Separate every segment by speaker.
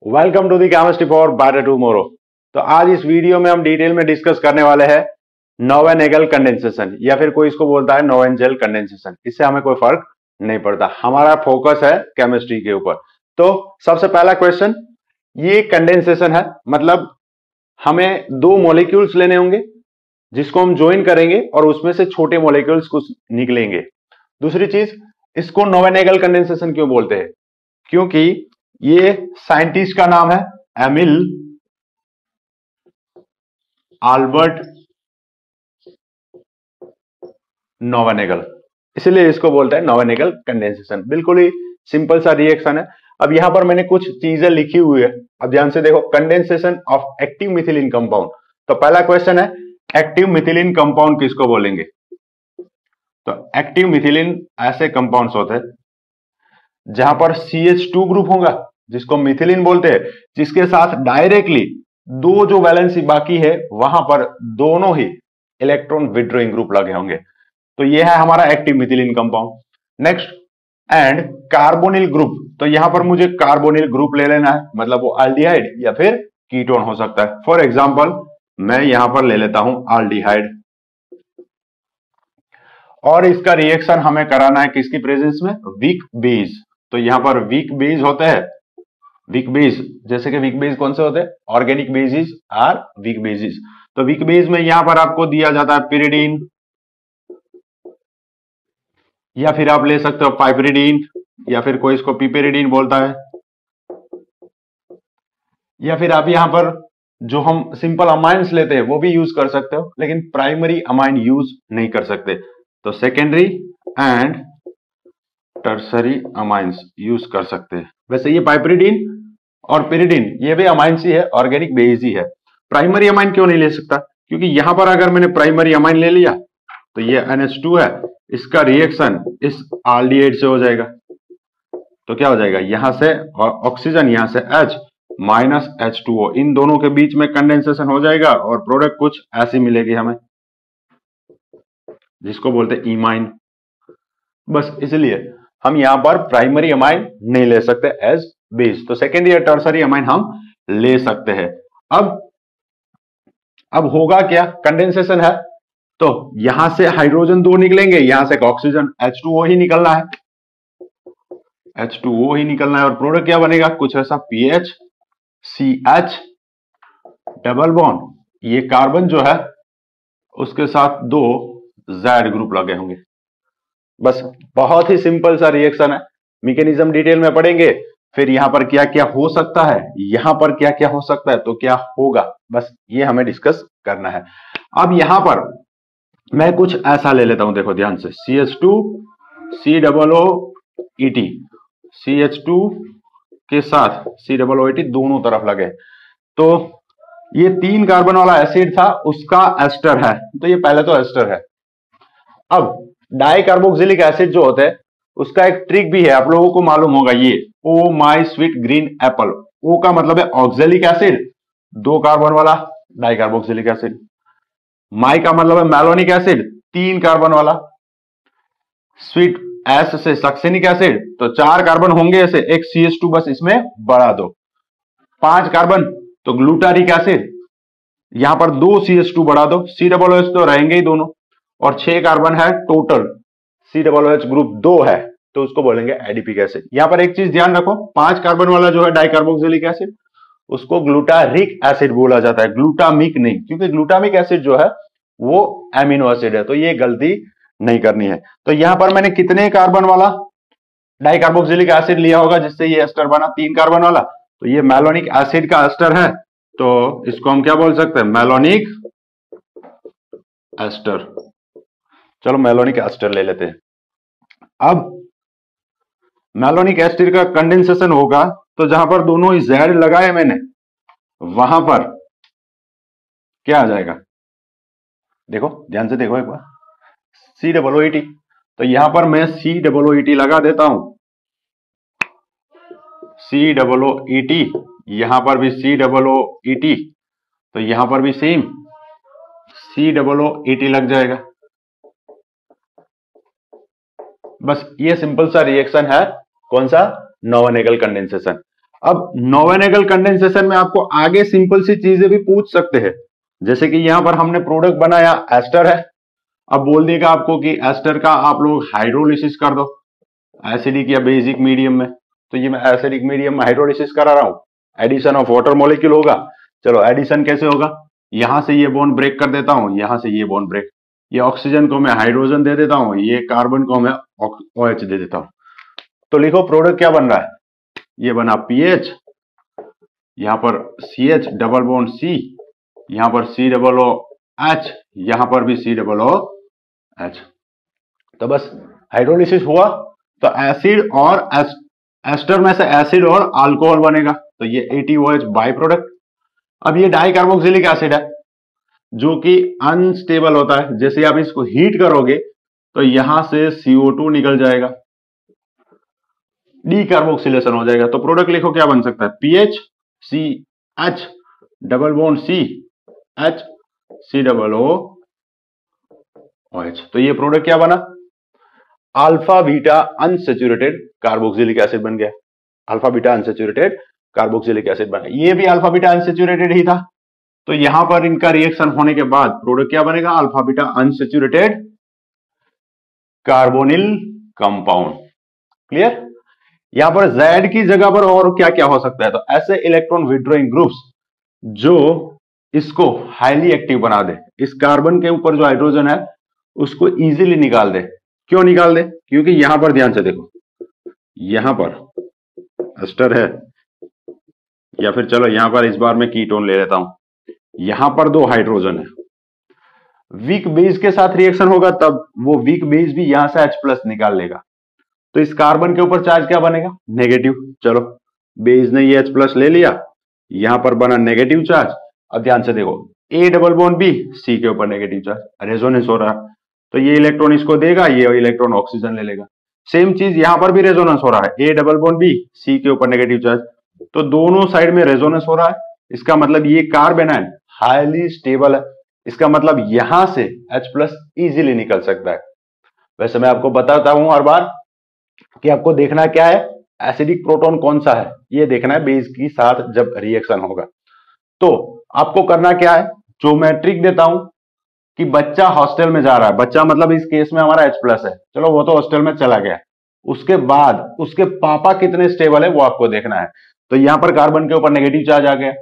Speaker 1: Welcome to the chemistry for better tomorrow. तो आज इस वीडियो में हम डिटेल में डिस्कस करने वाले हैं नोवेनेगल कंडेंसेशन या फिर कोई इसको बोलता है नोवेंजेल कंडेंसेशन। इससे हमें कोई फर्क नहीं पड़ता, हमारा फोकस है केमिस्ट्री के ऊपर। तो सबसे पहला क्वेश्चन, ये कंडेंसेशन है, मतलब हमें दो मॉलिक्यूल्स लेने होंगे जिसको हम ज्वाइन करेंगे और उसमें से छोटे मॉलिक्यूल्स कुछ निकलेंगे। दूसरी चीज, इसको नोवेनेगल कंडेंसेशन क्यों बोलते हैं? क्योंकि ये साइंटिस्ट का नाम है एमिल अल्बर्ट नोवेनेगल, इसलिए इसको बोलते हैं नोवेनेगल कंडेंसेशन। बिल्कुल ही सिंपल सा रिएक्शन है। अब यहां पर मैंने कुछ चीजें लिखी हुई है, अब ध्यान से देखो। Condensation of active methylene compound. तो पहला क्वेश्चन है, एक्टिव मिथिलीन कंपाउंड किसको बोलेंगे? तो एक्टिव मिथिलीन ऐसे कंपाउंड्स होते हैं जहां पर CH2 ग्रुप होगा जिसको मिथिलीन बोलते हैं, जिसके साथ डायरेक्टली दो जो वैलेंसी बाकी है वहां पर दोनों ही इलेक्ट्रॉन विड्रॉइंग ग्रुप लगे होंगे। तो ये है हमारा active methylene compound. Next, and carbonyl group. तो यहां पर मुझे कार्बोनिल ग्रुप ले लेना है, मतलब वो एल्डिहाइड या फिर कीटोन हो सकता है। फॉर एग्जांपल मैं यहां पर ले लेता हूं एल्डिहाइड, और इसका रिएक्शन हमें कराना है किसकी प्रेजेंस में? Weak base. तो यहां पर वीक बेस होते हैं, वीक बेस जैसे कि वीक बेस कौन से होते हैं? Organic bases or weak bases. तो वीक बेस में यहां पर आपको दिया जाता है पिरिडीन, या फिर आप ले सकते हो पाइपरिडीन, या फिर कोई इसको पिपेरिडीन बोलता है, या फिर आप यहां पर जो हम सिंपल अमाइंस लेते हैं वो भी यूज कर सकते हो, लेकिन प्राइमरी अमाइन यूज नहीं कर सकते। तो secondary and tertiary amines use कर सकते हैं। वैसे ये पाइपरिडीन और पिरिडीन ये भी अमाइंस ही है, ऑर्गेनिक बेस ही है। प्राइमरी अमाइन क्यों नहीं ले सकता? क्योंकि यहां पर अगर मैंने प्राइमरी अमाइन ले लिया तो ये NH2 है, इसका रिएक्शन इस एल्डिहाइड से हो जाएगा। तो क्या हो जाएगा? यहां से ऑक्सीजन, यहां से H माइनस H2O, इन दोनों के बीच में कंडेंसेशन हो जाएगा और प्रोडक्ट कुछ ऐसी मिलेगी हमें, जिसको बोलते हैं इमाइन। बस इसलिए हम यहां पर प्राइमरी अमाइन नहीं ले सकते एज बेस। तो सेकेंडरी या टर्सरी अमाइन हम ले सकते हैं। अब होगा क्या? कंडेंसेशन है तो यहां से हाइड्रोजन दो निकलेंगे, यहां से ऑक्सीजन H2O ही निकलना है, H2O ही निकलना है, और प्रोडक्ट क्या बनेगा? कुछ ऐसा PH CH डबल बॉन्ड, ये कार्बन जो है उसके साथ दो Z ग्रुप लगे होंगे। बस बहुत ही सिंपल सा रिएक्शन है। मैकेनिज्म डिटेल में पढ़ेंगे, फिर यहां पर क्या क्या हो सकता है, यहां पर क्या क्या हो सकता है, तो क्या होगा, बस ये हमें डिस्कस करना है। अब यहां पर मैं कुछ ऐसा ले लेता हूं, देखो ध्यान से। CH2 COOET, CH2 के साथ COOET दोनों तरफ लगे, तो ये 3 कार्बन वाला एसिड था, उसका एस्टर है। तो ये पहले तो एस्टर है। अब डाइकार्बोक्सिलिक एसिड जो होता है उसका एक ट्रिक भी है, आप लोगों को मालूम होगा। ये ओ माई स्वीट ग्रीन एप्पल, ओ का मतलब है ऑक्जेलिक एसिड, 2 कार्बन वाला डाइकार्बोक्सिलिक एसिड। माई का मतलब है मैलोनिक एसिड, 3 कार्बन वाला। स्वीट एस से सक्सेनिक एसिड, तो 4 कार्बन होंगे ऐसे, एक CH2 बस इसमें बढ़ा दो। 5 कार्बन तो ग्लूटारिक एसिड, यहां पर 2 CH2 बढ़ा दो, COOH तो रहेंगे ही दोनों, और 6 कार्बन है टोटल, COOH ग्रुप 2 है, तो उसको बोलेंगे एडिपिक एसिड। यहां पर एक चीज ध्यान रखो, 5 कार्बन वाला जो है डाइकार्बोक्सिलिक एसिड, उसको ग्लूटारिक एसिड बोला जाता है, ग्लूटामिक नहीं, क्योंकि ग्लूटामिक एसिड जो है वो एमिनो एसिड है, तो ये गलती नहीं करनी है। तो यहां पर मैंने कितने कार्बन वाला डाइकार्बोक्सिलिक एसिड लिया होगा जिससे ये एस्टर बना? 3 कार्बन वाला, तो ये मैलोनिक एसिड का एस्टर है, तो इसको हम क्या बोल सकते हैं? Malonic ester. चलो मैलोनिक एस्टर ले लेते हैं। अब मैलोनिक एस्टर का कंडेंसेशन होगा तो जहां पर दोनों ही Z लगाए मैंने, वहां पर क्या आ जाएगा? देखो ध्यान से देखो एक बार, COOET। तो यहां पर मैं COOET लगा देता हूं, COOET, यहां पर भी COOET, तो यहां पर भी सेम COOET लग जाएगा। बस ये सिंपल सा रिएक्शन है, कौन सा? नोवेनेगल कंडेंसेशन। अब नोवेनेगल कंडेंसेशन में आपको आगे सिंपल सी चीजें भी पूछ सकते हैं, जैसे कि यहां पर हमने प्रोडक्ट बनाया, एस्टर है। अब बोल देगा आपको कि एस्टर का आप लोग हाइड्रोलिसिस कर दो एसिडिक या बेसिक मीडियम में, तो ये मैं एसिडिक मीडियम में हाइड्रोलिसिस करा रहा हूं, एडिशन ऑफ वाटर मॉलिक्यूल होगा। चलो एडिशन कैसे होगा, यहां से ये बॉन्ड ब्रेक कर देता हूं, यहां से ये बॉन्ड ब्रेक, ये ऑक्सीजन को मैं हाइड्रोजन दे देता हूं, ये कार्बन को मैं OH दे देता हूं। तो लिखो प्रोडक्ट क्या बन रहा है, ये बना पीएच, यहां पर CH डबल बॉन्ड C, यहां पर COOH, यहां पर भी COOH। तो बस हाइड्रोलिसिस हुआ तो एसिड और एस्टर में से एसिड और अल्कोहल बनेगा, तो ये ATOH बाई प्रोडक्ट। अब ये डाइकार्बोक्सिलिक एसिड है जो कि अनस्टेबल होता है, जैसे आप इसको हीट करोगे तो यहां से CO2 निकल जाएगा, डीकार्बोक्सिलेशन हो जाएगा। तो प्रोडक्ट लिखो क्या बन सकता है, PH CH double bond CH COOH। तो ये प्रोडक्ट क्या बना, alpha beta unsaturated carboxylic acid बन गया, alpha beta unsaturated carboxylic acid बना। ये भी अल्फा बीटा अनसेचुरेटेड ही था, तो यहां पर इनका रिएक्शन होने के बाद प्रोडक्ट क्या बनेगा, alpha beta unsaturated carbonyl compound. Clear. यहां पर Z की जगह पर और क्या क्या हो सकता है, तो ऐसे इलेक्ट्रॉन विड्रॉइंग ग्रुप्स जो इसको हाईली एक्टिव बना दे, इस कार्बन के ऊपर जो हाइड्रोजन है उसको इजीली निकाल दे। क्यों निकाल दे, क्योंकि यहां पर ध्यान से देखो, यहां पर एस्टर है, या फिर चलो यहां पर इस बार मैं कीटोन ले लेता हूं, यहां पर 2 हाइड्रोजन है, वीक बेस के साथ रिएक्शन होगा तब वो वीक बेस भी यहां से H+ निकाल लेगा, तो इस कार्बन के ऊपर चार्ज क्या बनेगा, नेगेटिव। चलो बेस ने ये H+ ले लिया, यहां पर बना नेगेटिव चार्ज। अब ध्यान से देखो, A double bond B, C के ऊपर नेगेटिव चार्ज, रेजोनेंस हो रहा है, तो ये इलेक्ट्रॉन इसको देगा, ये इलेक्ट्रॉन ऑक्सीजन ले लेगा। सेम चीज यहां पर भी रेजोनेंस हो रहा है, A double bond B, C के ऊपर नेगेटिव चार्ज, तो दोनों साइड में रेजोनेंस हो रहा है। इसका मतलब ये कार्बन है हाईली स्टेबल है, इसका मतलब यहां से H+ इजीली निकल सकता है। वैसे मैं आपको बताता हूं हर बार कि आपको देखना क्या है, एसिडिक प्रोटॉन कौन सा है, ये देखना है बेस के साथ जब रिएक्शन होगा। तो आपको करना क्या है, जो मैं ट्रिक देता हूं कि बच्चा हॉस्टल में जा रहा है, बच्चा मतलब इस केस में हमारा H+ है, चलो वो तो हॉस्टल में चला गया, उसके बाद उसके पापा कितने स्टेबल है वो आपको देखना है। तो यहां पर कार्बन के ऊपर नेगेटिव चार्ज आ गया,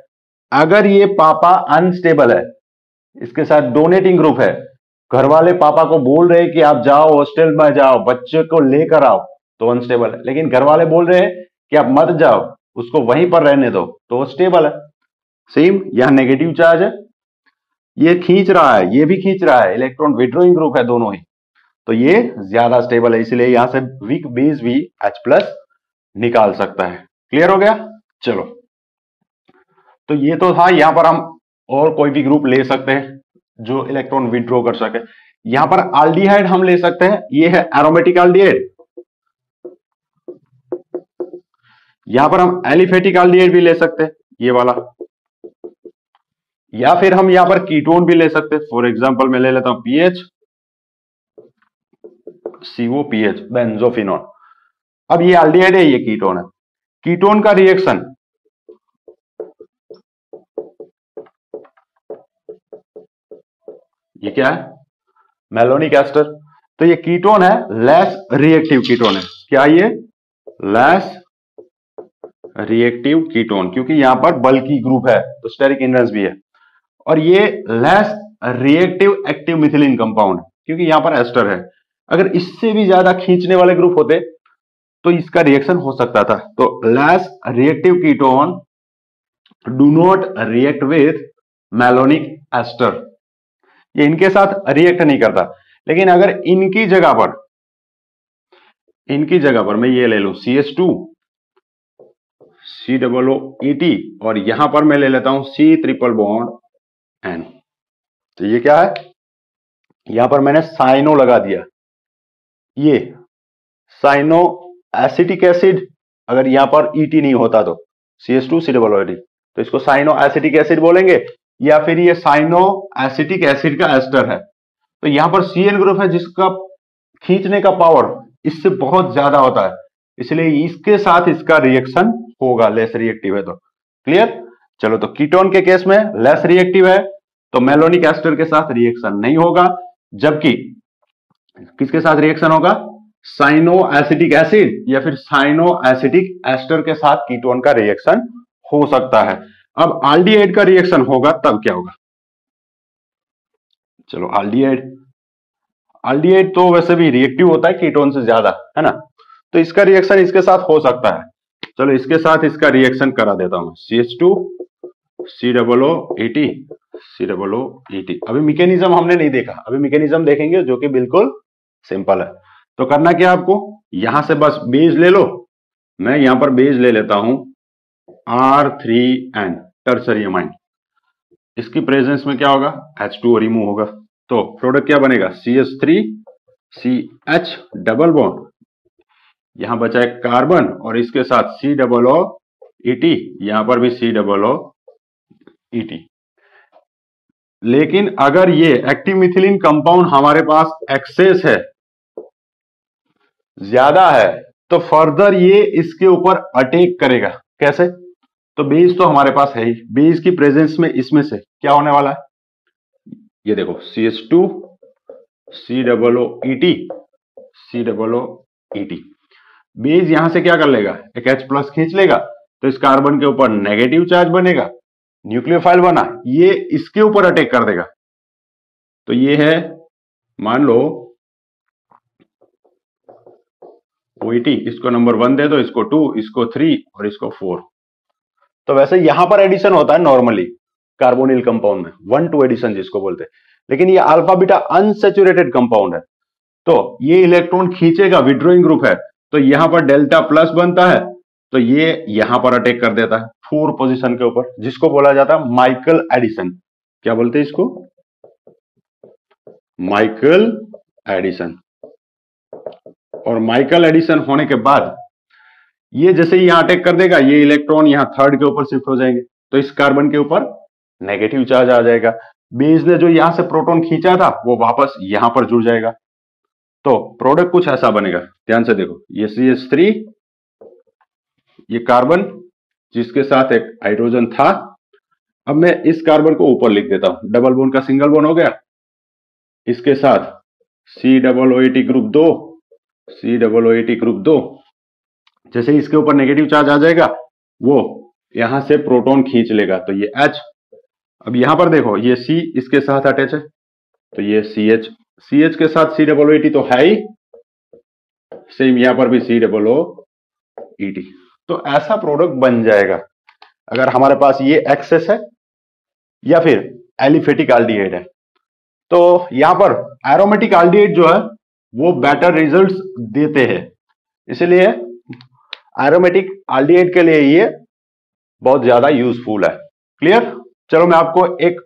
Speaker 1: अगर ये पापा अनस्टेबल है, इसके साथ डोनेटिंग ग्रुप है, घर वाले पापा को बोल रहे हैं कि आप जाओ हॉस्टल में जाओ, बच्चे को लेकर आओ, तो अनस्टेबल है। लेकिन घर वाले बोल रहे हैं कि आप मत जाओ, उसको वहीं पर रहने दो, तो वो स्टेबल है। सेम यहां नेगेटिव चार्ज है, ये खींच रहा है, ये भी खींच रहा है, इलेक्ट्रॉन विड्रॉइंग ग्रुप है दोनों ही, तो ये ज्यादा स्टेबल है, इसलिए यहां से वीक बेस भी H+ निकाल सकता है। क्लियर हो गया। चलो तो ये तो था, यहां पर हम और कोई भी ग्रुप ले सकते हैं जो इलेक्ट्रॉन विड्रॉ कर सके। यहां पर एल्डिहाइड हम ले सकते हैं, ये है एरोमेटिक एल्डिहाइड, यहां पर हम एलिफेटिक एल्डिहाइड भी ले सकते हैं, ये वाला, या फिर हम यहां पर कीटोन भी ले सकते हैं। फॉर एग्जांपल मैं ले लेता हूं PH COPH बेंजोफिनॉल। अब ये एल्डिहाइड है, ये कीटोन है, कीटोन का रिएक्शन ये क्या है, मेलोनिक एस्टर, तो ये कीटोन है, लेस रिएक्टिव कीटोन है। क्या ये लेस रिएक्टिव कीटोन, क्योंकि यहां पर बल्की ग्रुप है तो स्टेरिक हिंड्रेंस भी है, और ये less reactive active methylene compound है क्योंकि यहां पर एस्टर है। अगर इससे भी ज्यादा खींचने वाले ग्रुप होते तो इसका रिएक्शन हो सकता था। तो less reactive ketone do not react with malonic ester, ये इनके साथ रिएक्ट नहीं करता। लेकिन अगर इनकी जगह पर मैं ये ले लूं CH2 COOET, और यहां पर मैं ले लेता हूं C ट्रिपल बॉन्ड N, तो ये क्या है, यहां पर मैंने साइनो लगा दिया, ये साइनो एसिटिक एसिड, अगर यहां पर ET नहीं होता तो CH2 COOET, तो इसको साइनो एसिटिक एसिड बोलेंगे, या फिर ये साइनो एसिटिक एसिड का एस्टर है। तो यहां पर Cl ग्रुप है जिसका खींचने का पावर इससे बहुत ज्यादा होता है, इसलिए इसके साथ इसका रिएक्शन होगा, लेस रिएक्टिव है तो। क्लियर? चलो, तो कीटोन के केस में लेस रिएक्टिव है तो मेलोनिक एस्टर के साथ रिएक्शन नहीं होगा, जबकि किसके साथ रिएक्शन होगा? साइनो एसिटिक एसिड या फिर साइनो एसिटिक एस्टर के साथ कीटोन का रिएक्शन हो सकता है। अब एल्डिहाइड का रिएक्शन होगा तब क्या होगा? चलो, एल्डिहाइड तो वैसे भी रिएक्टिव होता है कीटोन से ज्यादा, है ना, तो इसका रिएक्शन इसके साथ हो सकता है। चलो, इसके साथ इसका रिएक्शन करा देता हूं। CH2 COOET COOET। अभी मैकेनिज्म हमने नहीं देखा, अभी मैकेनिज्म देखेंगे जो कि बिल्कुल सिंपल है। तो करना क्या आपको, यहां से बस बेस ले लो। मैं यहां पर बेस ले लेता हूं R3N, टर्सरी अमाइन। इसकी प्रेजेंस में क्या होगा? H2O रिमूव होगा, तो प्रोडक्ट क्या बनेगा? CH3CH डबल बॉन्ड, यहां बचा है कार्बन और इसके साथ COOET, यहां पर भी COOET। लेकिन अगर ये एक्टिव मिथिलीन कंपाउंड हमारे पास एक्सेस है, ज्यादा है, तो फर्दर ये इसके ऊपर अटैक करेगा। कैसे? तो बेस तो हमारे पास है ही, बेस की प्रेजेंस में इसमें से क्या होने वाला है? ये देखो, CH2 COOET। बेस यहां से क्या कर लेगा? एक H+ खींच लेगा, तो इस कार्बन के ऊपर नेगेटिव चार्ज बनेगा, न्यूक्लियोफाइल बना, ये इसके ऊपर अटैक कर देगा। तो ये है, मान लो OET, इसको नंबर 1 दे दो, इसको 2, इसको 3 और इसको 4। तो वैसे यहां पर एडिशन होता है नॉर्मली कार्बोनिल कंपाउंड में, 1-2 एडिशन जिसको बोलते हैं, लेकिन ये अल्फा बीटा अनसैचुरेटेड कंपाउंड है, तो ये इलेक्ट्रॉन खींचेगा, विड्रॉइंग ग्रुप है, तो यहां पर डेल्टा प्लस बनता है, तो ये यहां पर अटैक कर देता है 4 पोजीशन के ऊपर, जिसको बोला जाता है माइकल एडिशन। क्या बोलते हैं इसको? Michael addition. और माइकल एडिशन होने के बाद ये जैसे ही यहां अटैक कर देगा, ये इलेक्ट्रॉन यहां थर्ड के ऊपर शिफ्ट हो जाएंगे, तो इस कार्बन के ऊपर नेगेटिव चार्ज आ जाएगा। बेस ने जो यहां से प्रोटॉन खींचा था वो वापस यहां पर जुड़ जाएगा, तो प्रोडक्ट कुछ ऐसा बनेगा। ध्यान से देखो, ये CH3, ये कार्बन जिसके साथ एक हाइड्रोजन था। अब मैं इस कार्बन को ऊपर लिख देता हूं, डबल बॉन्ड का सिंगल बॉन्ड हो गया, इसके साथ COOET ग्रुप 2, COOET ग्रुप 2। जैसे इसके ऊपर नेगेटिव चार्ज आ जाएगा, वो यहां से प्रोटॉन खींच लेगा, तो ये H। अब यहां पर देखो, ये C इसके साथ अटैच है, तो ये CH के साथ COOET तो है ही, सेम यहां पर भी COOET। तो ऐसा प्रोडक्ट बन जाएगा अगर हमारे पास ये एक्सेस है या फिर एलिफेटिक एल्डिहाइड है। तो यहां पर एरोमेटिक एल्डिहाइड जो है वो बेटर रिजल्ट्स देते हैं, इसलिए एरोमेटिक एल्डिहाइड के लिए ये बहुत ज्यादा यूजफुल है। क्लियर? चलो, मैं आपको एक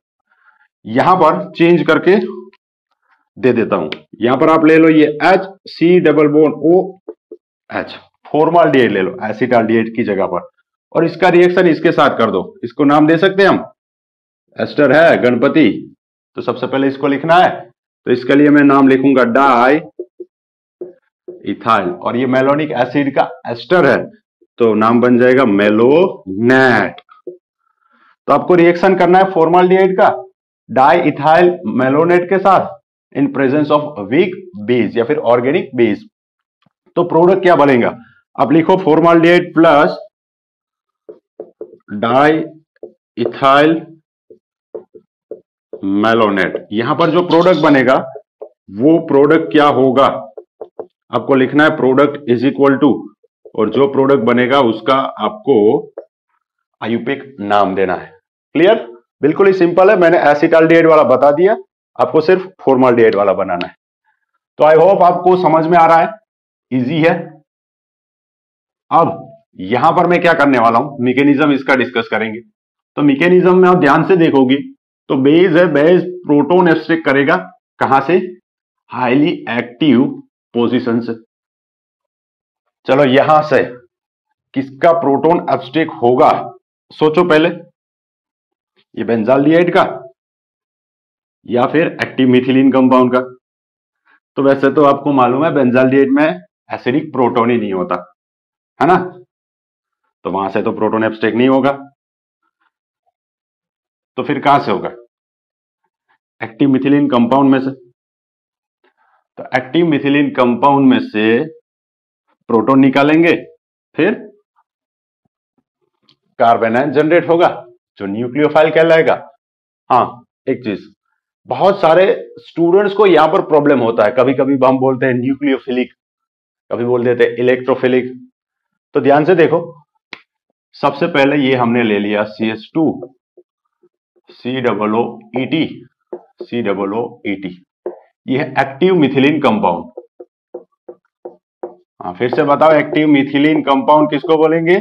Speaker 1: यहां पर चेंज करके दे देता हूं। यहां पर आप ले लो ये HC double bond OH, formaldehyde ले लो एसिटाल्डिहाइड की जगह पर, और इसका रिएक्शन इसके साथ कर दो। इसको नाम दे सकते हैं हम, एस्टर है, गणपति, तो सबसे पहले इसको लिखना है, तो इसके लिए मैं नाम लिखूंगा डाई इथाइल, और ये मेलोनिक एसिड का एस्टर है, तो नाम बन जाएगा मेलोनेट। तो आपको रिएक्शन करना है फॉर्माल्डिहाइड का डाई इथाइल मेलोनेट के साथ in presence of weak base या फिर ऑर्गेनिक बेस। तो प्रोडक्ट क्या बनेगा? आप लिखो formaldehyde plus di ethyl malonate. यहां पर जो प्रोडक्ट बनेगा वो प्रोडक्ट क्या होगा? आपको लिखना है प्रोडक्ट इज इक्वल टू, और जो प्रोडक्ट बनेगा उसका आपको आयुपिक नाम देना है। क्लियर? बिल्कुल ही सिंपल है, मैंने एसिटाल्डिहाइड वाला बता दिया, आपको सिर्फ फॉर्माल्डिहाइड वाला बनाना है। तो आई होप आपको समझ में आ रहा है, इजी है। अब यहां पर मैं क्या करने वाला हूं, मैकेनिज्म इसका डिस्कस करेंगे। तो मैकेनिज्म में आप ध्यान से देखोगे तो बेस है, बेस प्रोटोन एब्स्ट्रैक्ट करेगा कहां से? हाईली एक्टिव पोजीशन से। चलो, यहां से किसका प्रोटोन एब्स्ट्रैक्ट होगा? सोचो पहले, ये बेंजाल्डिहाइड का या फिर एक्टिव मिथिलीन कंपाउंड का। तो वैसे तो आपको मालूम है बेंजाल्डिहाइड में एसिडिक प्रोटोन ही नहीं होता, है ना। तो वहां से तो प्रोटॉन एब्स्ट्रैक्ट नहीं होगा, तो फिर कहां से होगा? एक्टिव मिथिलीन कंपाउंड में से। तो एक्टिव मिथिलीन कंपाउंड में से प्रोटॉन निकालेंगे, फिर कार्बन आयन जनरेट होगा जो न्यूक्लियोफाइल कहलाएगा। हाँ, एक चीज, बहुत सारे स्टूडेंट्स को यहां पर प्रॉब्लम होता है, कभी कभी हम बोलते हैं न्यूक्लियोफिलिक, कभी बोल देते हैं इलेक्ट्रोफिलिक। तो ध्यान से देखो, सबसे पहले ये हमने ले लिया CH2 COOET COOET, ये है एक्टिव मिथिलीन कंपाउंड। हाँ, फिर से बताओ, एक्टिव मिथिलीन कंपाउंड किसको बोलेंगे?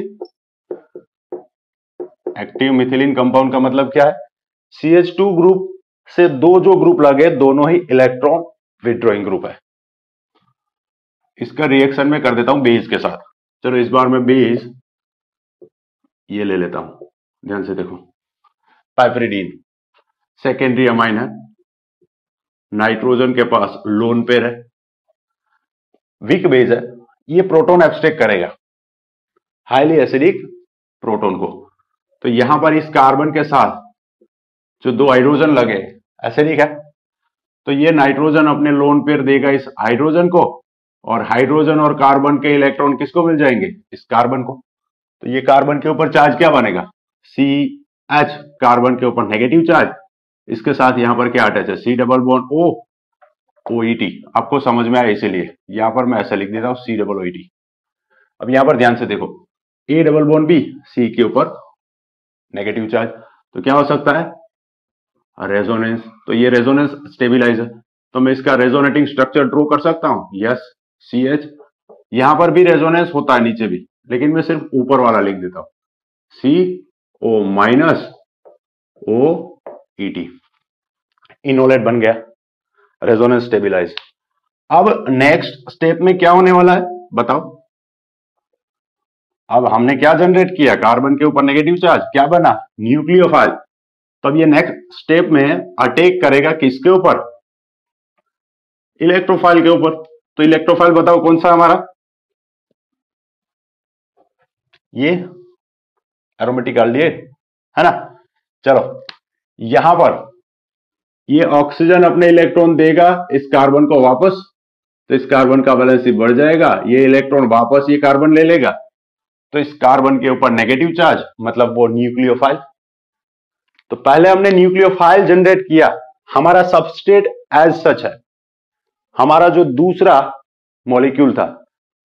Speaker 1: एक्टिव मिथिलीन कंपाउंड का मतलब क्या है? CH2 ग्रुप से दो जो ग्रुप लगे दोनों ही इलेक्ट्रॉन विथड्रॉइंग ग्रुप है। इसका रिएक्शन में कर देता हूं बेस के साथ। चलो इस बार मैं बेस ये ले लेता हूं, ध्यान से देखो, पाइपरिडीन सेकेंडरी अमाइन है, नाइट्रोजन के पास लोन पेयर है, वीक बेस है, ये प्रोटॉन एब्स्ट्रैक्ट करेगा हाईली एसिडिक प्रोटॉन को। तो यहां पर इस कार्बन के साथ जो दो हाइड्रोजन लगे एसिडिक है, तो ये नाइट्रोजन अपने लोन पेयर देगा इस हाइड्रोजन को, और हाइड्रोजन और कार्बन के इलेक्ट्रॉन किसको मिल जाएंगे? इस कार्बन को। तो ये कार्बन के ऊपर चार्ज क्या बनेगा? CH, कार्बन के ऊपर नेगेटिव चार्ज, इसके साथ यहां पर क्या अटैच है? C double bond O OET। आपको समझ में आया इसीलिए यहां पर मैं ऐसा लिख देता हूं COOET। अब यहां पर ध्यान से देखो, A double bond B, C के ऊपर नेगेटिव चार्ज, तो क्या हो सकता है? रेजोनेंस। तो ये रेजोनेंस स्टेबिलाईज है, तो मैं इसका रेजोनेटिंग स्ट्रक्चर ड्रॉ कर सकता हूं। यस, CH, यहां पर भी रेजोनेंस होता है नीचे भी, लेकिन मैं सिर्फ ऊपर वाला लिख देता हूं, CO माइनस OET। इनोलेट बन गया, रेजोनेंस स्टेबिलाईज। अब नेक्स्ट स्टेप में क्या होने वाला है बताओ? अब हमने क्या जनरेट किया? कार्बन के ऊपर नेगेटिव चार्ज, क्या बना? न्यूक्लियोफाइल। तब ये नेक्स्ट स्टेप में अटैक करेगा किसके ऊपर? इलेक्ट्रोफाइल के ऊपर। तो इलेक्ट्रोफाइल बताओ कौन सा हमारा? ये एरोमेटिक एल्डिहाइड है ना। चलो यहां पर ये ऑक्सीजन अपने इलेक्ट्रॉन देगा इस कार्बन को वापस, तो इस कार्बन का वैलेंसी बढ़ जाएगा, ये इलेक्ट्रॉन वापस ये कार्बन ले लेगा, तो इस कार्बन के ऊपर नेगेटिव चार्ज, मतलब वो न्यूक्लियोफाइल। तो पहले हमने न्यूक्लियोफाइल जनरेट किया, हमारा सबस्ट्रेट एज सच है, हमारा जो दूसरा मॉलिक्यूल था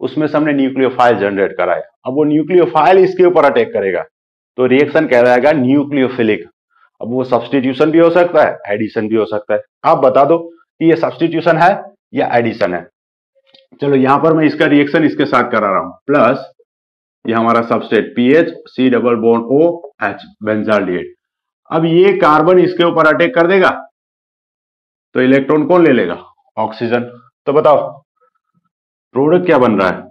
Speaker 1: उसमें से हमने न्यूक्लियोफाइल जनरेट कराया। अब वो न्यूक्लियोफाइल इसके ऊपर अटैक करेगा, तो रिएक्शन कहलाएगा न्यूक्लियोफिलिक। अब वो सब्स्टिट्यूशन भी हो सकता है, एडिशन भी हो सकता है। आप बता दो कि ये सब्स्टिट्यूशन है या एडिशन है। चलो यहां पर मैं इसका रिएक्शन इसके साथ करा रहा हूं, प्लस ये हमारा substrate PH C double bond OH benzaldehyde. अब ये कार्बन इसके ऊपर अटैक कर देगा, तो इलेक्ट्रॉन कौन ले लेगा? ऑक्सीजन। तो बताओ प्रोडक्ट क्या बन रहा है?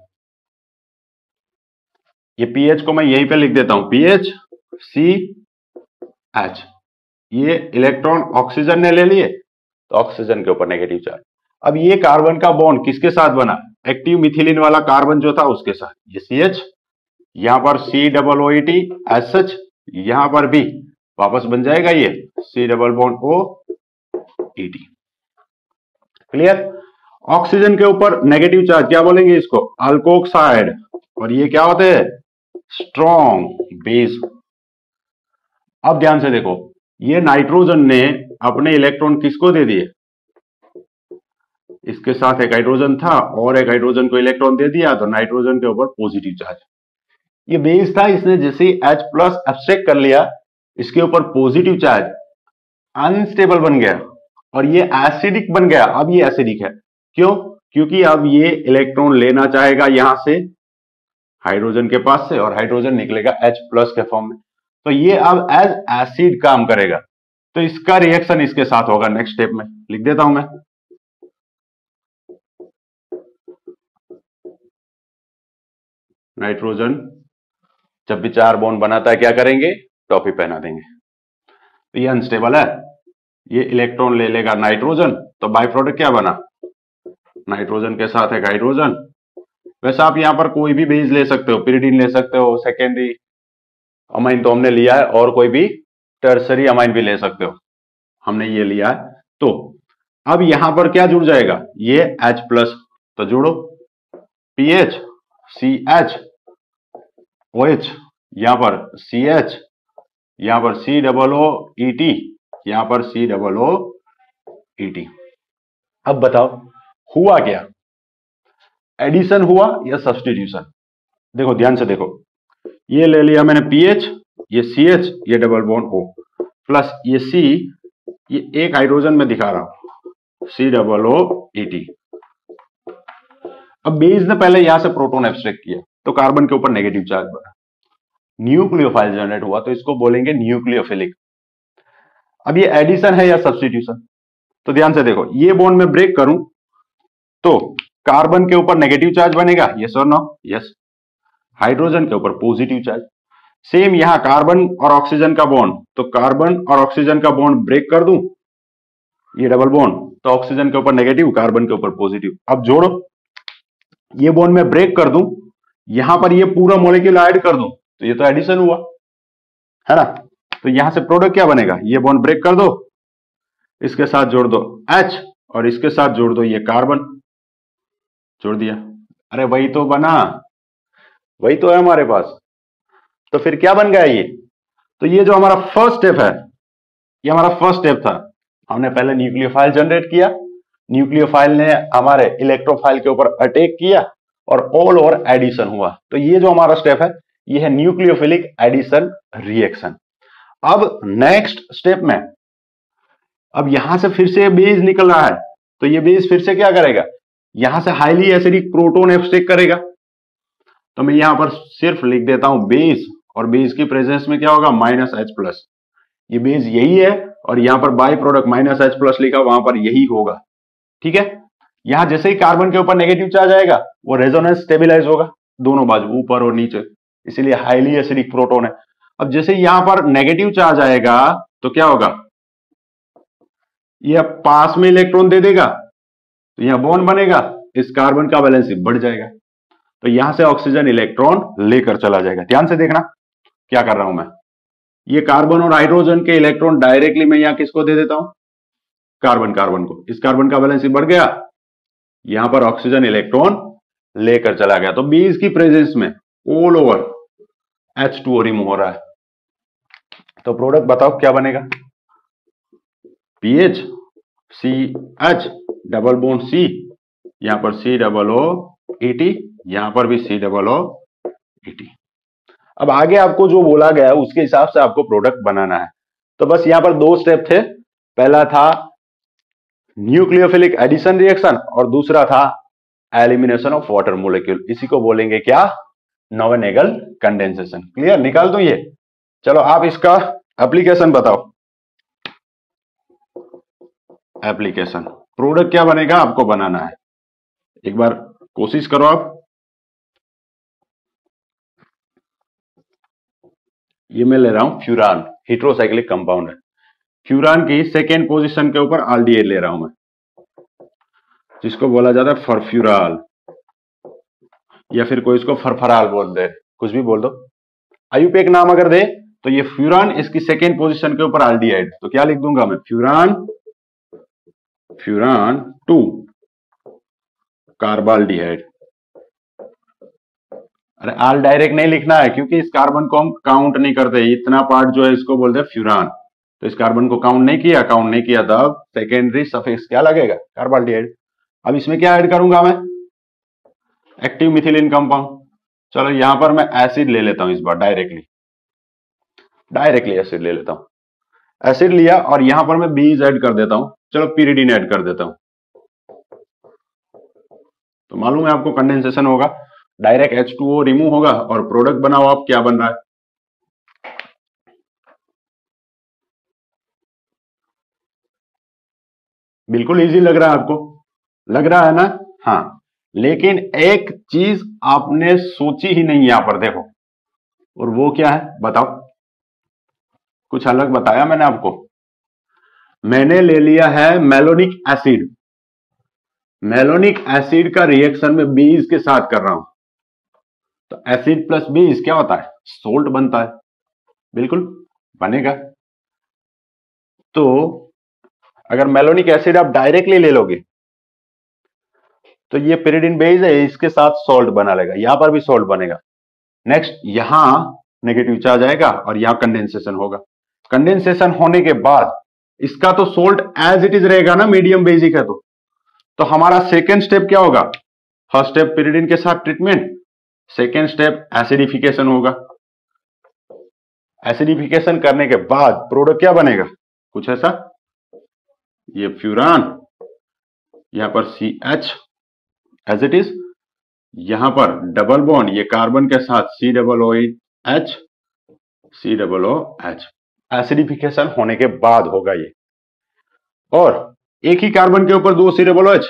Speaker 1: ये PH को मैं यहीं पे लिख देता हूं, PH CH। ये इलेक्ट्रॉन ऑक्सीजन ने ले लिए, तो ऑक्सीजन के ऊपर नेगेटिव चार्ज। अब ये कार्बन का बॉन्ड किसके साथ बना? एक्टिव मिथिलीन वाला कार्बन जो था उसके साथ, ये CH, यहां पर COOET एज सच, यहां पर भी वापस बन जाएगा ये C double bond OET। Clear? Oxygen के ऊपर नेगेटिव चार्ज क्या बोलेंगे इसको? अल्कोक्साइड। और ये क्या होते हैं? Strong base. अब ध्यान से देखो, ये नाइट्रोजन ने अपने इलेक्ट्रॉन किसको दे दिए? इसके साथ एक हाइड्रोजन था और एक हाइड्रोजन को इलेक्ट्रॉन दे दिया, तो नाइट्रोजन के ऊपर पॉजिटिव चार्ज। ये बेस था, इसने जैसे ही H प्लस एब्स्ट्रैक्ट कर लिया, इसके ऊपर पॉजिटिव चार्ज, अनस्टेबल बन गया और ये एसिडिक बन गया। अब ये एसिडिक है, क्यों? क्योंकि अब ये इलेक्ट्रॉन लेना चाहेगा यहां से हाइड्रोजन के पास से, और हाइड्रोजन निकलेगा H प्लस के फॉर्म में, तो ये अब एज एसिड काम करेगा। तो इसका रिएक्शन इसके साथ होगा। नेक्स्ट स्टेप में लिख देता हूं मैं, नाइट्रोजन जब भी 4 बॉन्ड बनाता है क्या करेंगे? टॉफी पहना देंगे। तो ये अनस्टेबल है, ये इलेक्ट्रॉन ले लेगा नाइट्रोजन, तो बाय प्रोडक्ट क्या बना? नाइट्रोजन के साथ एक हाइड्रोजन, वैसे आप यहां पर कोई भी बेस ले सकते हो, पिरिडीन ले सकते हो, सेकेंडरी अमाइन तो हमने लिया है, और कोई भी टर्सरी अमाइन भी ले सकते हो, हमने ये लिया है। तो अब यहां पर क्या जुड़ जाएगा, ये H प्लस, तो जोड़ो PH CH OH, यहां पर CH, यहां पर COOET, यहां पर COOET। अब बताओ हुआ क्या, एडिशन हुआ या सब्सटीट्यूशन? देखो ध्यान से देखो, ये ले लिया मैंने PH, ये CH, ये डबल बॉन्ड O प्लस ये C, ये एक हाइड्रोजन में दिखा रहा हूं COOET। अब बेस ने पहले यहां से प्रोटॉन एब्स्ट्रैक्ट किया तो कार्बन के ऊपर नेगेटिव चार्ज बना, न्यूक्लियोफाइल जनरेट हुआ तो इसको बोलेंगे न्यूक्लियोफिलिक। अब ये एडिशन है या सब्स्टिट्यूशन? तो ध्यान से देखो, ये बॉन्ड में ब्रेक करूं तो कार्बन के ऊपर नेगेटिव चार्ज बनेगा, यस और नो? यस। हाइड्रोजन के ऊपर पॉजिटिव चार्ज। सेम यहां कार्बन और ऑक्सीजन का बॉन्ड, तो कार्बन और ऑक्सीजन का बॉन्ड ब्रेक कर दूं, ये डबल बॉन्ड, तो ऑक्सीजन के ऊपर नेगेटिव, कार्बन के ऊपर पॉजिटिव। अब जोड़ो, ये बॉन्ड में ब्रेक कर दूं, यहां पर ये पूरा मॉलिक्यूल ऐड कर दूं, तो ये तो एडिशन हुआ है ना। तो यहां से प्रोडक्ट क्या बनेगा, ये बॉन्ड ब्रेक कर दो, इसके साथ जोड़ दो H, और इसके साथ जोड़ दो ये कार्बन, जोड़ दिया, अरे वही तो बना, वही तो है हमारे पास। तो फिर क्या बन गया ये, तो ये जो हमारा फर्स्ट स्टेप है, ये हमारा फर्स्ट स्टेप था। हमने पहले न्यूक्लियोफाइल जनरेट किया, न्यूक्लियोफाइल ने हमारे इलेक्ट्रोफाइल के ऊपर अटैक किया और ऑल ओवर एडिशन हुआ। तो ये जो हमारा स्टेप है, ये है न्यूक्लियोफिलिक एडिशन रिएक्शन। अब नेक्स्ट स्टेप में, अब यहां से फिर से बेस निकल रहा है, तो ये बेस फिर से क्या करेगा, यहां से हाईली एसिडिक प्रोटॉन एब्स्ट्रैक्ट करेगा। तो मैं यहां पर सिर्फ लिख देता हूं बेस, और बेस की प्रेजेंस में क्या होगा, -H प्लस। ये बेस यही है, और यहां पर बाई प्रोडक्ट -H प्लस लिखा, वहां पर यही होगा, ठीक है। यहां जैसे ही कार्बन के ऊपर नेगेटिव चार्ज आएगा, वो रेजोनेंस स्टेबिलाईज होगा दोनों बाजू, ऊपर और नीचे, इसीलिए हाईली एसिडिक प्रोटॉन है। अब जैसे यहां पर नेगेटिव चार्ज आएगा तो क्या होगा, ये पास में इलेक्ट्रॉन दे देगा, तो यहां बॉन्ड बनेगा, इस कार्बन का वैलेंसी बढ़ जाएगा, तो यहां से ऑक्सीजन इलेक्ट्रॉन लेकर चला जाएगा। ध्यान से देखना क्या कर रहा हूं मैं, ये कार्बन और हाइड्रोजन के इलेक्ट्रॉन डायरेक्टली मैं यहां किसको दे देता हूं, कार्बन को, इस कार्बन का वैलेंसी बढ़ गया, यहां पर ऑक्सीजन इलेक्ट्रॉन लेकर चला गया। तो बेस की प्रेजेंस में ऑल ओवर H2O रिमूव हो रहा है। तो प्रोडक्ट बताओ क्या बनेगा, PH CH double bond C, यहां पर COOET, यहां पर भी COOET। अब आगे आपको जो बोला गया है उसके हिसाब से आपको प्रोडक्ट बनाना है। तो बस यहां पर दो स्टेप थे, पहला था न्यूक्लियोफिलिक एडिशन रिएक्शन, और दूसरा था एलिमिनेशन ऑफ वाटर मोलिक्यूल, इसी को बोलेंगे क्या, नोवेनेगल कंडेंसेशन। क्लियर, निकाल दो ये। चलो आप इसका एप्लीकेशन बताओ, एप्लीकेशन प्रोडक्ट क्या बनेगा आपको बनाना है, एक बार कोशिश करो आप। ये मैं ले रहा हूं फ्यूरान, हेट्रोसाइक्लिक कंपाउंड है, फ्यूरान की सेकेंड पोजीशन के ऊपर आल्डिहाइड ले रहा हूं मैं, जिसको बोला जाता है फरफ्यूराल, या फिर कोई इसको फरफराल बोल दे, कुछ भी बोल दो। आयुपेक नाम अगर दे तो ये फ्यूरान, इसकी सेकेंड पोजीशन के ऊपर आल्डिहाइड, तो क्या लिख दूंगा मैं, फ्यूरान 2 कार्बाल्डिहाइड। अरे आल डायरेक्ट नहीं लिखना है, क्योंकि इस कार्बन को हम काउंट नहीं करते, इतना पार्ट जो है इसको बोलते हैं फ्यूरान, तो इस कार्बन को काउंट नहीं किया, तब सेकेंडरी सफिक्स क्या लगेगा, कार्बाल्डिहाइड। अब इसमें क्या ऐड करूंगा मैं, एक्टिव मिथिलीन कंपाउंड। चलो यहां पर मैं एसिड ले लेता हूं, इस बार डायरेक्टली एसिड ले लेता हूं, एसिड लिया और यहां पर मैं बेस ऐड कर देता हूं, चलो पिरिडीन ऐड कर देता हूं, तो मालूम है आपको कंडेंसेशन होगा, डायरेक्ट H2O रिमूव होगा, और प्रोडक्ट बनाओ आप क्या बन रहा है, बिल्कुल इजी लग रहा है आपको, लग रहा है ना। हाँ, लेकिन एक चीज आपने सोची ही नहीं यहां पर, देखो, और वो क्या है बताओ, कुछ अलग बताया मैंने आपको, मैंने ले लिया है मेलोनिक एसिड, मेलोनिक एसिड का रिएक्शन में बेस के साथ कर रहा हूं, तो एसिड प्लस बेस क्या होता है? सोल्ट बनता है, बिल्कुल बनेगा। तो अगर मेलोनिक एसिड आप डायरेक्टली ले लोगे तो ये pyridine बेस है, इसके साथ सॉल्ट बना लेगा, यहां पर भी सॉल्ट बनेगा। नेक्स्ट यहां नेगेटिव चार्ज आएगा और यहां कंडेंसेशन होगा। कंडेंसेशन होने के बाद इसका तो सोल्ट एज इट इज रहेगा ना, मीडियम बेसिक है तो हमारा सेकेंड स्टेप क्या होगा? फर्स्ट स्टेप pyridine के साथ ट्रीटमेंट, सेकेंड स्टेप एसिडिफिकेशन होगा। एसिडिफिकेशन करने के बाद प्रोडक्ट क्या बनेगा? कुछ ऐसा, ये फ्यूरान, यहां पर CH एज इट इज, यहां पर डबल बॉन्ड, ये कार्बन के साथ COOH, COOH। एसिडिफिकेशन होने के बाद होगा ये। और एक ही कार्बन के ऊपर 2 COOH,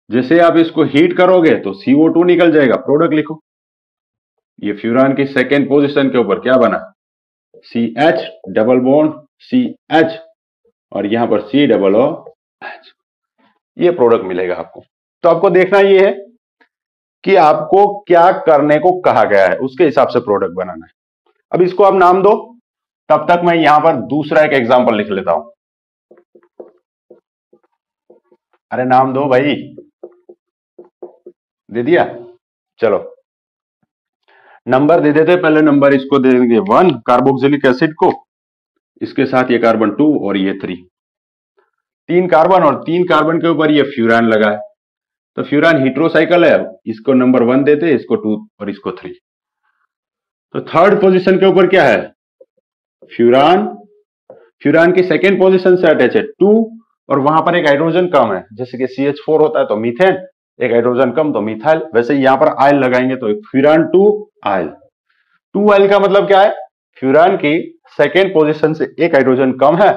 Speaker 1: जैसे आप इसको हीट करोगे तो CO2 निकल जाएगा, प्रोडक्ट लिखो। ये फ्यूरान की सेकेंड पोजीशन के ऊपर क्या बना? CH डबल बॉन्ड CH और यहां पर COOH, ये प्रोडक्ट मिलेगा आपको। तो आपको देखना ये है कि आपको क्या करने को कहा गया है, उसके हिसाब से प्रोडक्ट बनाना है। अब इसको आप नाम दो, तब तक मैं यहां पर दूसरा एक एग्जांपल लिख लेता हूं। अरे नाम दो भाई, दे दिया? चलो नंबर दे देते। पहले नंबर इसको दे देंगे 1 कार्बोक्सिलिक एसिड को, इसके साथ ये कार्बन 2 और ये 3, 3 कार्बन और 3 कार्बन के ऊपर ये फ्यूरान लगा है, तो फ्यूरान हेटेरोसाइकिल है, इसको नंबर 1 देते, इसको 2 और इसको 3। तो थर्ड पोजीशन के ऊपर क्या है? फ्यूरान, फ्यूरान की सेकेंड पोजीशन से अटैच है 2 और वहां पर एक हाइड्रोजन कम है, जैसे कि CH4 होता है तो मीथेन, एक हाइड्रोजन कम तो मिथाइल। वैसे यहां पर आयल लगाएंगे तो फ्यूरान 2 आयल। 2 आयल का मतलब क्या है? फ्यूरान की सेकेंड पोजीशन से एक हाइड्रोजन कम है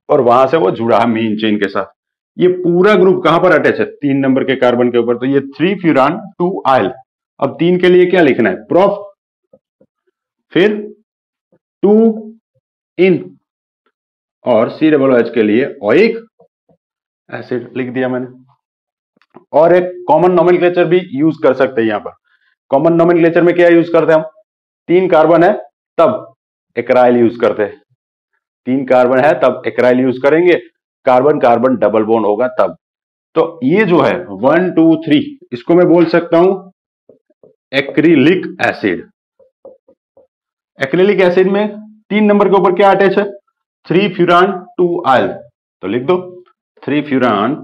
Speaker 1: और वहां से वो जुड़ा है मेन चेन के साथ। ये पूरा ग्रुप कहां पर अटैच है? 3 नंबर के कार्बन के ऊपर, तो ये 3 फ्यूरान 2 आयल। अब 3 के लिए क्या लिखना है? प्रोफ, फिर 2 इन और COOH के लिए ओइक एसिड लिख दिया मैंने। और एक कॉमन नोमेनक्लेचर भी यूज कर सकते हैं यहां पर। कॉमन नोमेनक्लेचर में क्या यूज करते हैं हम? 3 कार्बन है तब एकराइल यूज करते हैं, 3 कार्बन है तब एकराइल यूज करेंगे, कार्बन कार्बन डबल बॉन्ड होगा तब। तो ये जो है 1 2 3, इसको मैं बोल सकता हूं एक्रिलिक एसिड। एक्रिलिक एसिड में 3 नंबर के ऊपर क्या अटैच है? 3 फ्यूरान 2 आयल, तो लिख दो 3 फ्यूरान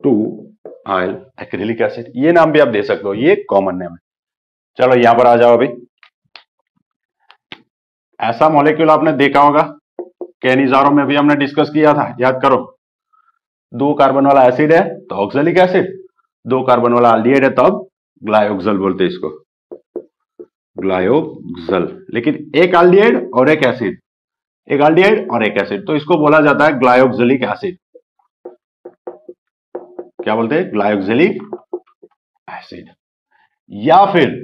Speaker 1: 2 आयल एक्रिलिक एसिड। ये नाम भी आप दे सकते हो, ये कॉमन नेम है। चलो यहां पर आ जाओ। अभी ऐसा मॉलिक्यूल आपने देखा होगा, कैनिजारो में भी हमने डिस्कस किया था, याद करो। 2 कार्बन वाला एसिड है तो ऑक्सैलिक एसिड, 2 कार्बन वाला एल्डिहाइड है तब ग्लायोक्सल बोलते हैं इसको, ग्लायोक्सल। लेकिन एक एल्डिहाइड और एक एसिड, एक एल्डिहाइड और एक एसिड, तो इसको बोला जाता है ग्लायोक्सिलिक एसिड। क्या बोलते हैं? ग्लायोक्सिलिक एसिड। या फिर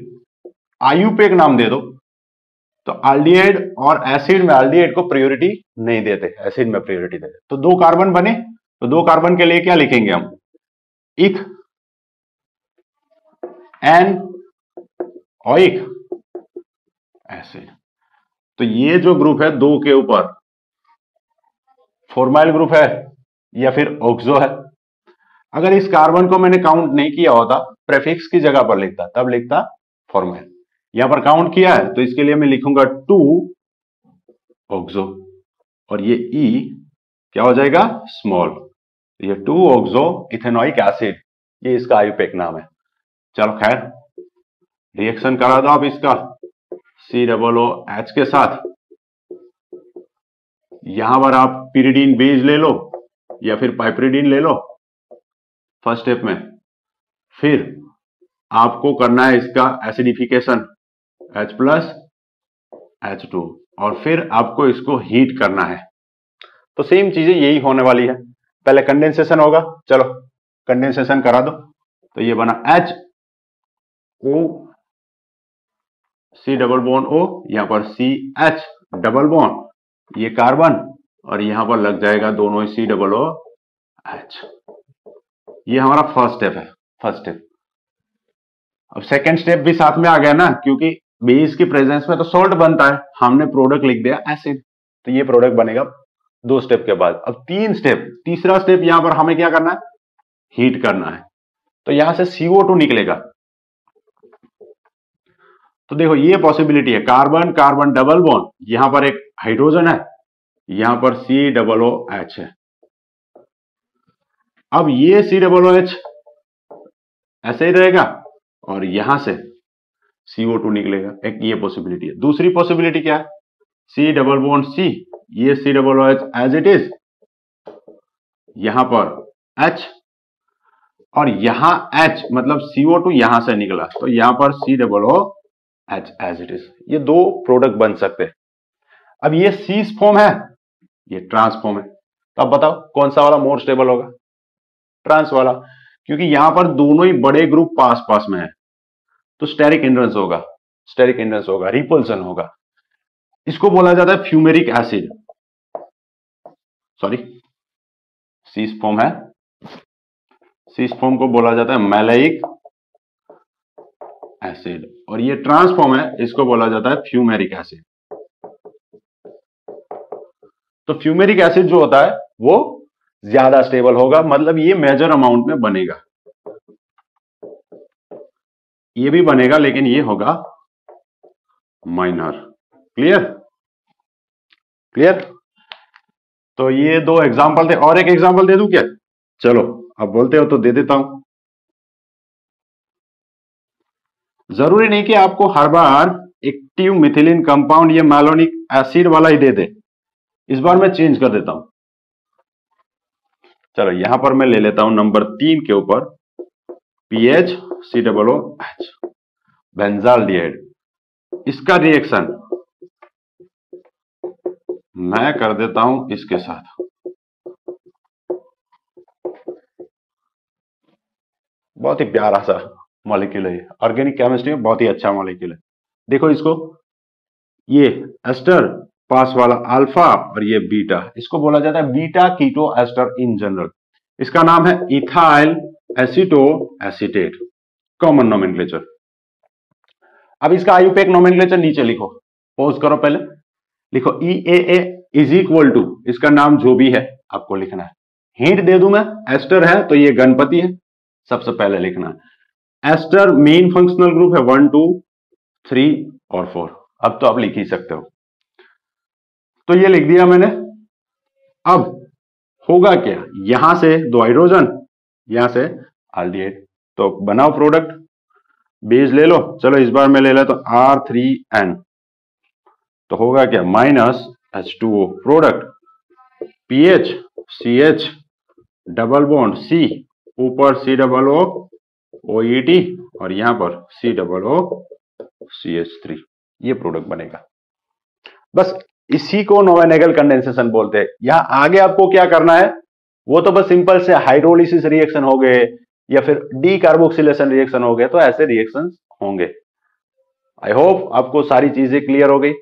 Speaker 1: आयुपेक नाम दे दो, तो एल्डिहाइड और एसिड में एल्डिहाइड को प्रायोरिटी नहीं देते, एसिड में प्रायोरिटी देते। तो 2 कार्बन बने, तो 2 कार्बन के लिए क्या लिखेंगे हम? इथ एन ओइक एसिड। तो ये जो ग्रुप है 2 के ऊपर, फॉर्माइल ग्रुप है या फिर ऑक्सो है। अगर इस कार्बन को मैंने काउंट नहीं किया होता, प्रेफिक्स की जगह पर लिखता, तब लिखता फॉर्माइल। यहां पर काउंट किया है तो इसके लिए मैं लिखूंगा 2 ऑक्सो और ये E क्या हो जाएगा? स्मॉल। ये 2 ऑक्सो इथेनोइक एसिड, ये इसका आयुपेक नाम है। चलो खैर, रिएक्शन करा दो आप इसका COOH के साथ। यहां पर आप pyridine बेस ले लो या फिर पाइपरिडीन ले लो फर्स्ट स्टेप में। फिर आपको करना है इसका एसिडिफिकेशन H+ H2 और फिर आपको इसको हीट करना है। तो सेम चीजें यही होने वाली है। पहले कंडेंसेशन होगा, चलो कंडेंसेशन करा दो। तो ये बना HO C double bond O, यहां पर CH डबल बॉन्ड, ये कार्बन और यहां पर लग जाएगा दोनों ही COOH। ये हमारा फर्स्ट स्टेप है, फर्स्ट स्टेप। अब सेकेंड स्टेप भी साथ में आ गया ना, क्योंकि बेस की प्रेजेंस में तो सॉल्ट बनता है, हमने प्रोडक्ट लिख दिया एसिड, तो ये प्रोडक्ट बनेगा 2 स्टेप के बाद। अब 3 स्टेप, तीसरा स्टेप यहां पर हमें क्या करना है, हीट करना है। तो यहां से CO2 निकलेगा। तो देखो ये पॉसिबिलिटी है, कार्बन कार्बन डबल बॉन्ड, यहां पर एक हाइड्रोजन है, यहां पर COOH है। अब ये COOH ऐसे ही रहेगा और यहां से CO2 निकलेगा, एक ये पॉसिबिलिटी है। दूसरी पॉसिबिलिटी क्या है, C डबल बॉन्ड C, ये COOH एज इट इज, यहां पर H और यहां H, मतलब CO2 यहां से निकला, तो यहां पर COOH एज इट इज। ये 2 प्रोडक्ट बन सकते हैं। अब ये सीस फॉर्म है, ये ट्रांस फॉर्म है, तो अब बताओ कौन सा वाला मोर स्टेबल होगा, ट्रांस वाला, क्योंकि यहां पर दोनों ही बड़े ग्रुप पास पास में है, तो स्टेरिक हिंड्रेंस होगा, स्टेरिक हिंड्रेंस होगा, रिपल्सन होगा। इसको बोला जाता है फ्यूमेरिक एसिड, सॉरी सीस फॉर्म है, सीस फॉर्म को बोला जाता है मैलेइक एसिड, और ये ट्रांसफॉर्म है, इसको बोला जाता है फ्यूमेरिक एसिड। तो फ्यूमेरिक एसिड जो होता है वो ज्यादा स्टेबल होगा, मतलब ये मेजर अमाउंट में बनेगा, ये भी बनेगा लेकिन ये होगा माइनर। Clear, clear. तो ये 2 एग्जांपल थे, और एक एग्जांपल दे दूं क्या, चलो अब बोलते हो तो दे देता हूं। जरूरी नहीं कि आपको हर बार एक्टिव मिथिलीन कंपाउंड या मैलोनिक एसिड वाला ही दे दे, इस बार मैं चेंज कर देता हूं। चलो यहां पर मैं ले लेता हूं नंबर 3 के ऊपर PH COOH बेंजाल्डिहाइड। इसका रिएक्शन मैं कर देता हूं इसके साथ, बहुत ही प्यारा सा मॉलिक्यूल है, ऑर्गेनिक केमिस्ट्री में बहुत ही अच्छा मॉलिक्यूल है। देखो इसको, ये एस्टर पास वाला अल्फा और ये बीटा, इसको बोला जाता है beta keto ester in general. इसका नाम है ethyl aceto acetate, common nomenclature. अब इसका आयुपेक नोमेनक्लेचर नीचे लिखो, पॉज करो, पहले लिखो EAA इज इक्वल टू, इसका नाम जो भी है आपको लिखना है। हिंट दे दूं मैं, एस्टर है तो ये गणपति है, सबसे पहले लिखना है। एस्टर मेन फंक्शनल ग्रुप है 1 2 3 और 4, अब तो आप लिख ही सकते हो। तो ये लिख दिया मैंने। अब होगा क्या, यहां से 2 हाइड्रोजन, यहां से एल्डिहाइड, तो बनाओ प्रोडक्ट, बेस ले लो। चलो इस बार मैं ले लेता तो R3N, तो होगा क्या, minus H2O, product PH CH double bond C, ऊपर COO OET और यहां पर COO CH3, ये प्रोडक्ट बनेगा। बस इसी को नोवेनेगल कंडेंसेशन बोलते हैं। यहां आगे आपको क्या करना है, वो तो बस सिंपल से हाइड्रोलिसिस रिएक्शन हो गए या फिर डीकार्बोक्सिलेशन रिएक्शन हो गए, तो ऐसे रिएक्शंस होंगे। आई होप आपको सारी चीजें क्लियर हो गई।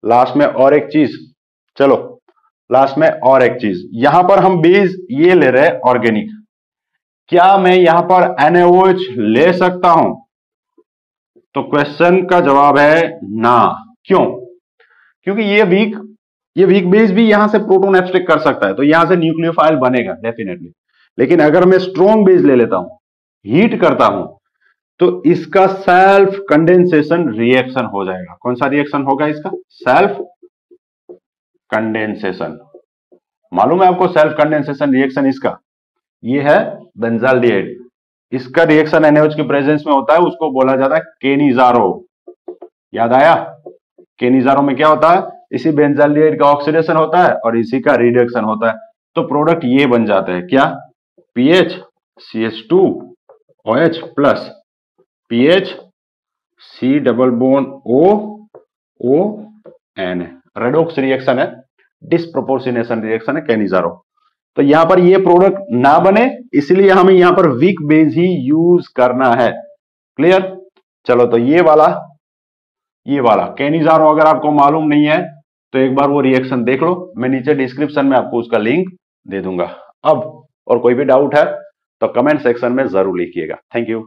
Speaker 1: लास्ट में और एक चीज, चलो लास्ट में और एक चीज, यहां पर हम बेस ये ले रहे हैं ऑर्गेनिक, क्या मैं यहां पर NaOH ले सकता हूं? तो क्वेश्चन का जवाब है ना। क्यों? क्योंकि ये वीक बेस भी यहां से प्रोटॉन एब्स्ट्रैक्ट कर सकता है, तो यहां से न्यूक्लियोफाइल बनेगा डेफिनेटली। लेकिन अगर मैं स्ट्रॉन्ग बेस ले लेता हूं, हीट करता हूं, तो इसका सेल्फ कंडेंसेशन रिएक्शन हो जाएगा। कौन सा रिएक्शन होगा इसका? Self condensation. मालूम है आपको सेल्फ कंडेंसेशन रिएक्शन इसका? ये है बेंजाल्डिहाइड, इसका रिएक्शन NaOH के प्रेजेंस में होता है, उसको बोला जाता है केनिजारो। याद आया? केनिजारो में क्या होता है, इसी बेंजाल्डिहाइड का ऑक्सीडेशन होता है और इसी का रिडक्शन होता है, तो प्रोडक्ट ये बन जाता है क्या, PH CH2OH plus PH C double bond ON, redox reaction है, डिस्प्रोपोर्शनेशन रिएक्शन है केनिजारो। तो यहां पर ये प्रोडक्ट ना बने, इसलिए हमें यहां पर वीक बेस ही यूज करना है। क्लियर? चलो तो ये वाला केनिजारो अगर आपको मालूम नहीं है तो एक बार वो रिएक्शन देख लो, मैं नीचे डिस्क्रिप्शन में आपको उसका लिंक दे दूंगा। अब और कोई भी डाउट है तो कमेंट सेक्शन में जरूर लिखिएगा। Thank you.